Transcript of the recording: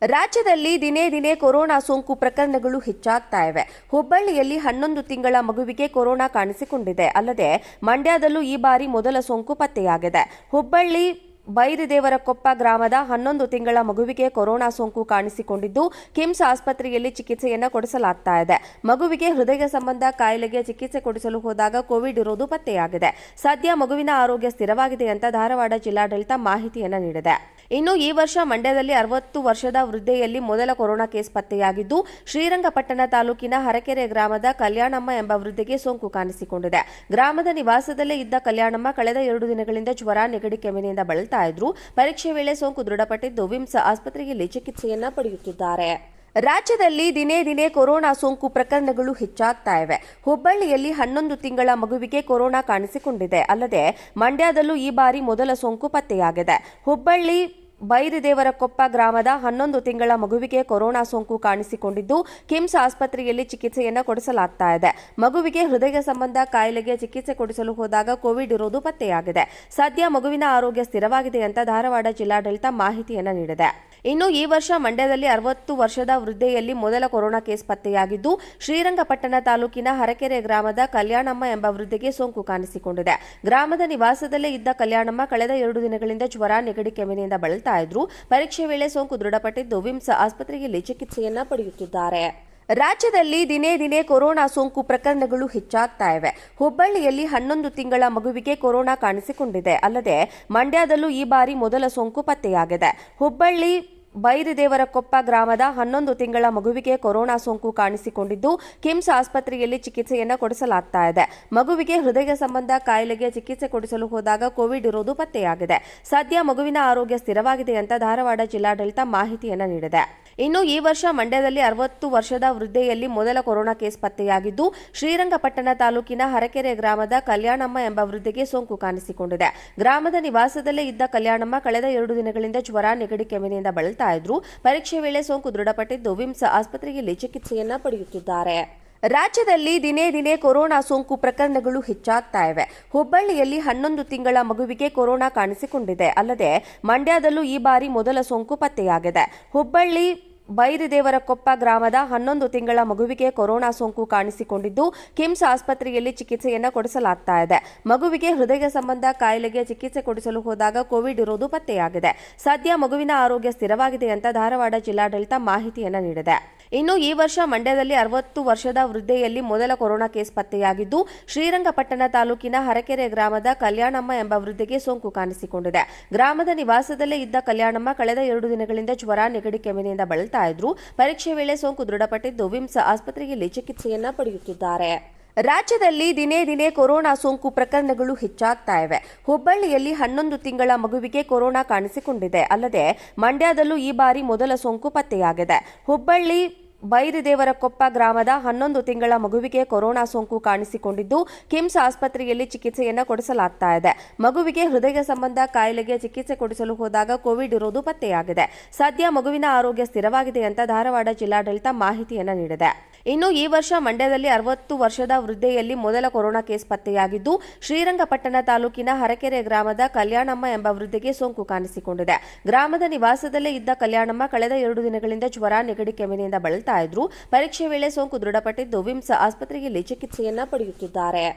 ರಾಜ್ಯದಲ್ಲಿ ದಿನೇ ದಿನೇ ಕೊರೋನಾ ಸೋಂಕು ಪ್ರಕರಣಗಳು ಹೆಚ್ಚಾಗ್ತಾ ಇವೆ. ಹುಬ್ಬಳ್ಳಿಯಲ್ಲಿ 11 ತಿಂಗಳ ಮಗುವಿಗೆ ಕೊರೋನಾ ಕಾಣಿಸಿಕೊಂಡಿದೆ. ಅಲ್ಲದೆ ಮಂಡ್ಯದಲ್ಲೂ ಈ ಬಾರಿ ಮೊದಲ ಸೋಂಕು ಪತ್ತೆಯಾಗಿದೆ. ಹುಬ್ಬಳ್ಳಿ ಬೈರದೇವರಕೊಪ್ಪ ಗ್ರಾಮದ 11 ತಿಂಗಳ ಮಗುವಿಗೆ ಕೊರೋನಾ ಸೋಂಕು ಕಾಣಿಸಿಕೊಂಡಿದ್ದು, ಕಿಮ್ಸ್ ಆಸ್ಪತ್ರೆಯಲ್ಲಿ ಚಿಕಿತ್ಸೆಯನ್ನು ಕೊಡಿಸಲಾಗ್ತಾ ಇದೆ. ಮಗುವಿಗೆ ಹೃದಯ ಸಂಬಂಧ ಕಾಯಿಲೆಗೆ ಚಿಕಿತ್ಸೆ ಕೊಡಿಸಲು ಹೋದಾಗ ಕೋವಿಡ್ ಇರೋದು ಪತ್ತೆಯಾಗಿದೆ. ಸದ್ಯ ಮಗುವಿನ ಆರೋಗ್ಯ ಸ್ಥಿರವಾಗಿದೆ ಅಂತ ಧಾರವಾಡ ಜಿಲ್ಲಾಡಳಿತ ಮಾಹಿತಿಯನ್ನು ನೀಡಿದೆ. ಇನ್ನು ಈ ವರ್ಷ ಮಂಡ್ಯದಲ್ಲಿ 60 ವರ್ಷದ ವೃದ್ಧೆಯಲ್ಲಿ ಮೊದಲ ಕೊರೋನಾ ಕೇಸ್ ಪತ್ತೆಯಾಗಿದ್ದು, ಶ್ರೀರಂಗಪಟ್ಟಣ ತಾಲೂಕಿನ ಹರಕೆರೆ ಗ್ರಾಮದ ಕಲ್ಯಾಣಮ್ಮ ಎಂಬ ವೃದ್ಧೆಗೆ ಸೋಂಕು ಕಾಣಿಸಿಕೊಂಡಿದೆ. ಗ್ರಾಮದ ನಿವಾಸದಲ್ಲೇ ಇದ್ದ ಕಲ್ಯಾಣಮ್ಮ ಕಳೆದ 2 ದಿನಗಳಿಂದ ಜ್ವರ, ನೆಗಡಿ, ಕೆಮ್ಮಿನಿಂದ ಬಳಲ್ತಾ ಇದ್ರು. ಪರೀಕ್ಷೆ ವೇಳೆ ಸೋಂಕು ದೃಢಪಟ್ಟಿದ್ದು, ವಿಮ್ಸ್ ಆಸ್ಪತ್ರೆಯಲ್ಲಿ ಚಿಕಿತ್ಸೆಯನ್ನ ಪಡೆಯುತ್ತಿದ್ದಾರೆ. ರಾಜ್ಯದಲ್ಲಿ ದಿನೇ ದಿನೇ ಕೊರೋನಾ ಸೋಂಕು ಪ್ರಕರಣಗಳು ಹೆಚ್ಚಾಗ್ತಾ ಇವೆ. ಹುಬ್ಬಳ್ಳಿಯಲ್ಲಿ 11 ತಿಂಗಳ ಮಗುವಿಗೆ ಕೊರೋನಾ ಕಾಣಿಸಿಕೊಂಡಿದೆ. ಅಲ್ಲದೆ ಮಂಡ್ಯದಲ್ಲೂ ಈ ಬಾರಿ ಮೊದಲ ಸೋಂಕು ಪತ್ತೆಯಾಗಿದೆ. ಹುಬ್ಬಳ್ಳಿ ಬೈರದೇವರಕೊಪ್ಪ ಗ್ರಾಮದ 11 ತಿಂಗಳ ಮಗುವಿಗೆ ಕೊರೋನಾ ಸೋಂಕು ಕಾಣಿಸಿಕೊಂಡಿದ್ದು, ಕಿಮ್ಸ್ ಆಸ್ಪತ್ರೆಯಲ್ಲಿ ಚಿಕಿತ್ಸೆಯನ್ನು ಕೊಡಿಸಲಾಗ್ತಾ ಇದೆ. ಮಗುವಿಗೆ ಹೃದಯ ಸಂಬಂಧ ಕಾಯಿಲೆಗೆ ಚಿಕಿತ್ಸೆ ಕೊಡಿಸಲು ಹೋದಾಗ ಕೋವಿಡ್ ಇರೋದು ಪತ್ತೆಯಾಗಿದೆ. ಸದ್ಯ ಮಗುವಿನ ಆರೋಗ್ಯ ಸ್ಥಿರವಾಗಿದೆ ಅಂತ ಧಾರವಾಡ ಜಿಲ್ಲಾಡಳಿತ ಮಾಹಿತಿಯನ್ನು ನೀಡಿದೆ. ಇನ್ನು ಈ ವರ್ಷ ಮಂಡ್ಯದಲ್ಲಿ 60 ವರ್ಷದ ವೃದ್ಧೆಯಲ್ಲಿ ಮೊದಲ ಕೊರೋನಾ ಕೇಸ್ ಪತ್ತೆಯಾಗಿದ್ದು, ಶ್ರೀರಂಗಪಟ್ಟಣ ತಾಲೂಕಿನ ಹರಕೆರೆ ಗ್ರಾಮದ ಕಲ್ಯಾಣಮ್ಮ ಎಂಬ ವೃದ್ಧೆಗೆ ಸೋಂಕು ಕಾಣಿಸಿಕೊಂಡಿದೆ. ಗ್ರಾಮದ ನಿವಾಸದಲ್ಲೇ ಇದ್ದ ಕಲ್ಯಾಣಮ್ಮ ಕಳೆದ 2 ದಿನಗಳಿಂದ ಜ್ವರ, ನೆಗಡಿ, ಕೆಮ್ಮಿನಿಂದ ಬಳಲ್ತಾ ಇದ್ರು. ಪರೀಕ್ಷೆ ವೇಳೆ ಸೋಂಕು ದೃಢಪಟ್ಟಿದ್ದು, ವಿಮ್ಸ್ ಆಸ್ಪತ್ರೆಯಲ್ಲಿ ಚಿಕಿತ್ಸೆಯನ್ನ ಪಡೆಯುತ್ತಿದ್ದಾರೆ. ರಾಜ್ಯದಲ್ಲಿ ದಿನೇ ದಿನೇ ಕೊರೋನಾ ಸೋಂಕು ಪ್ರಕರಣಗಳು ಹೆಚ್ಚಾಗ್ತಾ ಇವೆ. ಹುಬ್ಬಳ್ಳಿಯಲ್ಲಿ 11 ತಿಂಗಳ ಮಗುವಿಗೆ ಕೊರೋನಾ ಕಾಣಿಸಿಕೊಂಡಿದೆ. ಅಲ್ಲದೆ ಮಂಡ್ಯದಲ್ಲೂ ಈ ಬಾರಿ ಮೊದಲ ಸೋಂಕು ಪತ್ತೆಯಾಗಿದೆ. ಹುಬ್ಬಳ್ಳಿ ಬೈರದೇವರಕೊಪ್ಪ ಗ್ರಾಮದ 11 ತಿಂಗಳ ಮಗುವಿಗೆ ಕೊರೋನಾ ಸೋಂಕು ಕಾಣಿಸಿಕೊಂಡಿದ್ದು, ಕಿಮ್ಸ್ ಆಸ್ಪತ್ರೆಯಲ್ಲಿ ಚಿಕಿತ್ಸೆಯನ್ನು ಕೊಡಿಸಲಾಗ್ತಾ ಇದೆ. ಮಗುವಿಗೆ ಹೃದಯ ಸಂಬಂಧ ಕಾಯಿಲೆಗೆ ಚಿಕಿತ್ಸೆ ಕೊಡಿಸಲು ಹೋದಾಗ ಕೋವಿಡ್ ಇರೋದು ಪತ್ತೆಯಾಗಿದೆ. ಸದ್ಯ ಮಗುವಿನ ಆರೋಗ್ಯ ಸ್ಥಿರವಾಗಿದೆ ಅಂತ ಧಾರವಾಡ ಜಿಲ್ಲಾಡಳಿತ ಮಾಹಿತಿಯನ್ನು ನೀಡಿದೆ. ಇನ್ನು ಈ ವರ್ಷ ಮಂಡ್ಯದಲ್ಲಿ 60 ವರ್ಷದ ವೃದ್ಧೆಯಲ್ಲಿ ಮೊದಲ ಕೊರೋನಾ ಕೇಸ್ ಪತ್ತೆಯಾಗಿದ್ದು, ಶ್ರೀರಂಗಪಟ್ಟಣ ತಾಲೂಕಿನ ಹರಕೆರೆ ಗ್ರಾಮದ ಕಲ್ಯಾಣಮ್ಮ ಎಂಬ ವೃದ್ಧೆಗೆ ಸೋಂಕು ಕಾಣಿಸಿಕೊಂಡಿದೆ. ಗ್ರಾಮದ ನಿವಾಸದಲ್ಲೇ ಇದ್ದ ಕಲ್ಯಾಣಮ್ಮ ಕಳೆದ 2 ದಿನಗಳಿಂದ ಜ್ವರ, ನೆಗಡಿ, ಕೆಮ್ಮಿನಿಂದ ಬಳಲ್ತಾ ಇದ್ರು. ಪರೀಕ್ಷೆ ವೇಳೆ ಸೋಂಕು ದೃಢಪಟ್ಟಿದ್ದು, ವಿಮ್ಸ್ ಆಸ್ಪತ್ರೆಯಲ್ಲಿ ಚಿಕಿತ್ಸೆಯನ್ನ ಪಡೆಯುತ್ತಿದ್ದಾರೆ. ರಾಜ್ಯದಲ್ಲಿ ದಿನೇ ದಿನೇ ಕೊರೋನಾ ಸೋಂಕು ಪ್ರಕರಣಗಳು ಹೆಚ್ಚಾಗ್ತಾ ಇವೆ. ಹುಬ್ಬಳ್ಳಿಯಲ್ಲಿ 11 ತಿಂಗಳ ಮಗುವಿಗೆ ಕೊರೋನಾ ಕಾಣಿಸಿಕೊಂಡಿದೆ. ಅಲ್ಲದೆ ಮಂಡ್ಯದಲ್ಲೂ ಈ ಬಾರಿ ಮೊದಲ ಸೋಂಕು ಪತ್ತೆಯಾಗಿದೆ. ಹುಬ್ಬಳ್ಳಿ ಬೈರದೇವರಕೊಪ್ಪ ಗ್ರಾಮದ 11 ತಿಂಗಳ ಮಗುವಿಗೆ ಕೊರೋನಾ ಸೋಂಕು ಕಾಣಿಸಿಕೊಂಡಿದ್ದು, ಕಿಮ್ಸ್ ಆಸ್ಪತ್ರೆಯಲ್ಲಿ ಚಿಕಿತ್ಸೆಯನ್ನು ಕೊಡಿಸಲಾಗ್ತಾ ಇದೆ. ಮಗುವಿಗೆ ಹೃದಯ ಸಂಬಂಧ ಕಾಯಿಲೆಗೆ ಚಿಕಿತ್ಸೆ ಕೊಡಿಸಲು ಹೋದಾಗ ಕೋವಿಡ್ ಇರೋದು ಪತ್ತೆಯಾಗಿದೆ. ಸದ್ಯ ಮಗುವಿನ ಆರೋಗ್ಯ ಸ್ಥಿರವಾಗಿದೆ ಅಂತ ಧಾರವಾಡ ಜಿಲ್ಲಾಡಳಿತ ಮಾಹಿತಿಯನ್ನು ನೀಡಿದೆ. ಇನ್ನು ಈ ವರ್ಷ ಮಂಡ್ಯದಲ್ಲಿ 60 ವರ್ಷದ ವೃದ್ಧೆಯಲ್ಲಿ ಮೊದಲ ಕೊರೋನಾ ಕೇಸ್ ಪತ್ತೆಯಾಗಿದ್ದು, ಶ್ರೀರಂಗಪಟ್ಟಣ ತಾಲೂಕಿನ ಹರಕೆರೆ ಗ್ರಾಮದ ಕಲ್ಯಾಣಮ್ಮ ಎಂಬ ವೃದ್ಧೆಗೆ ಸೋಂಕು ಕಾಣಿಸಿಕೊಂಡಿದೆ. ಗ್ರಾಮದ ನಿವಾಸದಲ್ಲೇ ಇದ್ದ ಕಲ್ಯಾಣಮ್ಮ ಕಳೆದ 2 ದಿನಗಳಿಂದ ಜ್ವರ, ನೆಗಡಿ, ಕೆಮ್ಮಿನಿಂದ ಬಳಲ್ತಾ ಇದ್ರು. ಪರೀಕ್ಷೆ ವೇಳೆ ಸೋಂಕು ದೃಢಪಟ್ಟಿದ್ದು, ವಿಮ್ಸ್ ಆಸ್ಪತ್ರೆಯಲ್ಲಿ ಚಿಕಿತ್ಸೆಯನ್ನ ಪಡೆಯುತ್ತಿದ್ದಾರೆ. ರಾಜ್ಯದಲ್ಲಿ ದಿನೇ ದಿನೇ ಕೊರೋನಾ ಸೋಂಕು ಪ್ರಕರಣಗಳು ಹೆಚ್ಚಾಗ್ತಾ ಇವೆ. ಹುಬ್ಬಳ್ಳಿಯಲ್ಲಿ 11 ತಿಂಗಳ ಮಗುವಿಗೆ ಕೊರೋನಾ ಕಾಣಿಸಿಕೊಂಡಿದೆ. ಅಲ್ಲದೆ ಮಂಡ್ಯದಲ್ಲೂ ಈ ಬಾರಿ ಮೊದಲ ಸೋಂಕು ಪತ್ತೆಯಾಗಿದೆ. ಹುಬ್ಬಳ್ಳಿ ಬೈರದೇವರಕೊಪ್ಪ ಗ್ರಾಮದ 11 ತಿಂಗಳ ಮಗುವಿಗೆ ಕೊರೋನಾ ಸೋಂಕು ಕಾಣಿಸಿಕೊಂಡಿದ್ದು, ಕಿಮ್ಸ್ ಆಸ್ಪತ್ರೆಯಲ್ಲಿ ಚಿಕಿತ್ಸೆಯನ್ನು ಕೊಡಿಸಲಾಗ್ತಾ ಇದೆ. ಮಗುವಿಗೆ ಹೃದಯ ಸಂಬಂಧ ಕಾಯಿಲೆಗೆ ಚಿಕಿತ್ಸೆ ಕೊಡಿಸಲು ಹೋದಾಗ ಕೋವಿಡ್ ಇರೋದು ಪತ್ತೆಯಾಗಿದೆ. ಸದ್ಯ ಮಗುವಿನ ಆರೋಗ್ಯ ಸ್ಥಿರವಾಗಿದೆ ಅಂತ ಧಾರವಾಡ ಜಿಲ್ಲಾಡಳಿತ ಮಾಹಿತಿಯನ್ನು ನೀಡಿದೆ. ಇನ್ನು ಈ ವರ್ಷ ಮಂಡ್ಯದಲ್ಲಿ 60 ವರ್ಷದ ವೃದ್ಧೆಯಲ್ಲಿ ಮೊದಲ ಕೊರೋನಾ ಕೇಸ್ ಪತ್ತೆಯಾಗಿದ್ದು, ಶ್ರೀರಂಗಪಟ್ಟಣ ತಾಲೂಕಿನ ಹರಕೆರೆ ಗ್ರಾಮದ ಕಲ್ಯಾಣಮ್ಮ ಎಂಬ ವೃದ್ಧೆಗೆ ಸೋಂಕು ಕಾಣಿಸಿಕೊಂಡಿದೆ. ಗ್ರಾಮದ ನಿವಾಸದಲ್ಲೇ ಇದ್ದ ಕಲ್ಯಾಣಮ್ಮ ಕಳೆದ 2 ದಿನಗಳಿಂದ ಜ್ವರ, ನೆಗಡಿ, ಕೆಮ್ಮಿನಿಂದ ಬಳಲ್ತಾ ಇದ್ರು. ಪರೀಕ್ಷೆ ವೇಳೆ ಸೋಂಕು ದೃಢಪಟ್ಟಿದ್ದು, ವಿಮ್ಸ್ ಆಸ್ಪತ್ರೆಯಲ್ಲಿ ಚಿಕಿತ್ಸೆಯನ್ನ ಪಡೆಯುತ್ತಿದ್ದಾರೆ.